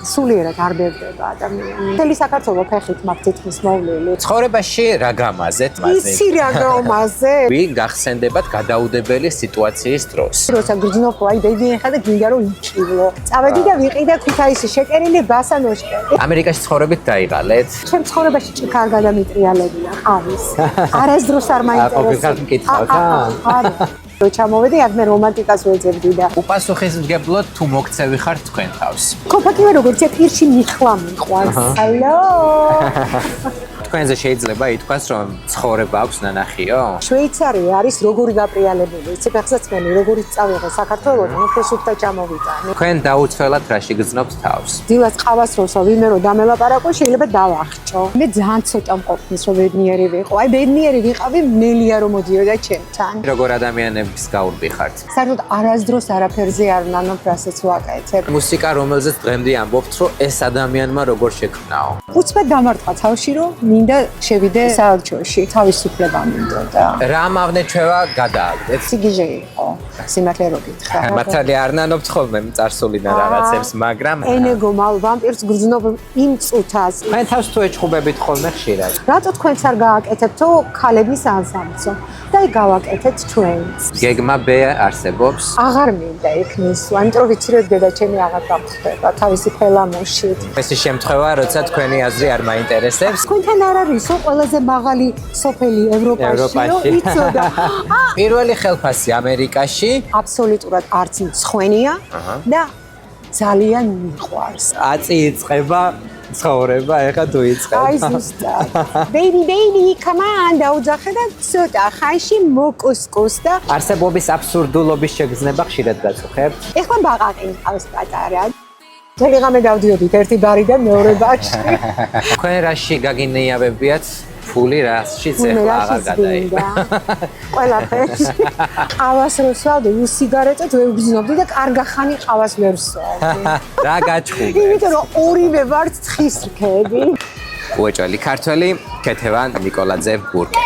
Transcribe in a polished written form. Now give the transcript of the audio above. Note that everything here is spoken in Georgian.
სულიერად არ ბევრდება ადამიანი. მთელი საქართველო ფეხით მაქვს თითქმის მოვლილი. ცხოვრებაში რა გამაზეთ მაზე? იცი რა გამაზე? ვინ გახსენდებათ გადაუდებელი სიტუაციის დროს? როცა გრძნობ, აი ბედი ეხა და გინდა რომ იჭილო. წავედი და ვიყიდე ქუთაისი შეკერილი ბასანოშკები. ამერიკაში ცხოვრებით დაიღალეთ? ჩემ ცხოვრებაში ჭიქა არ გადამიტრიალებია ყავის. არასდროს არ მაინტერესებს. ყოფილად მკითხავთ? არა. რო ჩამოვედი, აქ მე რომანტიკას ვეძებდი და უპასუხისმგებლოდ თუ მოქცევი ხართ თქვენ თავს. ქოფაკივე როგორც პირში მიხლა მიყვარს. ჰალო. თქვენზე შეიძლება ითქვას, რომ ცხოვრება აქვს ნანახიო? შვეიცარია არის როგორი გაპრიალებული. იცი ფეხსაცმელი როგორიც წავიღე საქართველოსთან, უფრო სუფთა ჩამოვიტანე. თქვენ დაუცველად რაში გრძნობთ თავს? დილას ყავას როსო ვინმე რომ დამელაპარაკო შეიძლება დავახჭო. მე ძალიან ცოტა მყოფნის რომ ბედნიერი ვიყო. აი ბედნიერი ვიყავი, მელია რომ მოდიოდა ჩემთან. როგორ ადამიანების გაურბი ხართ? საერთოდ არასდროს არაფერზე არ ნანობ რასაც ვაკეთებ. მუსიკა, რომელზეც დღემდე ამბობთ, რომ ეს ადამიანმა როგორ შექმნაო? უცბად დამარტყა თავში რომ მინდა შევიდე საელჩოში, თავისუფლება მინდოდა. რა მავნეჩვევა გადააგდეთ? სიგიჟე იყო, სიმართლე რო გითხრა. მართალი არ ნანობთ ხოლმე მწარსულიდან რაღაცებს, მაგრამ ენეგო მალ ვამპირს გრძნობ იმ წუთას. თქვენ თავს თუ ეჭხუბებით ხოლმე ხშირად? რატო თქვენც არ გააკეთებთო ქალების ანსამბლს? და გავაკეთეთ ჩვენც. გეგმა B არსებობს? აღარ მინდა იქ მისვა, იმიტომ რომ ვიცი რომ დედა ჩემი აღარ გამხდება თავისი ფელამოშით. ეს შემთხვევა, როცა თქვენი აზრი არ მაინტერესებს. თქვენთან არ არისო ყველაზე მაღალი სოფელი ევროპაში, რომ იცოდა. პირველი ხელფასი ამერიკაში აბსოლუტურად არც მცხვენია და ძალიან მიყვარს. აწი იწყება ცხოვრება, ეხა თუ იწყებ. აი ზუსტად. Baby, come on, დაუძახე და ცოტა ხანში მოკუსკუს და არსებობის აბსურდულობის შეგრძნება ხშირად გაწუხებთ? ეხლა ბაყაყი მყავს პატარა. ძელი ღამე დავდიოდით ერთი ბარიდან მეორე ბარში. თქვენ რაში გაგინეიავებიათ? ფული რაშიც ეხლა აღარ გადაიღე. ყველაფერს. ყავას რო სვავდი, სიგარეტად ვერ ვგრძნობდი და კარგახანი ყავას ვერ ვსვავდი. რა გაჩხუბე? იმიტომ რომ ორივე ვართ თხის რქები. უეჭველი ქართველი, ქეთევან ნიკოლაძე ბურკე.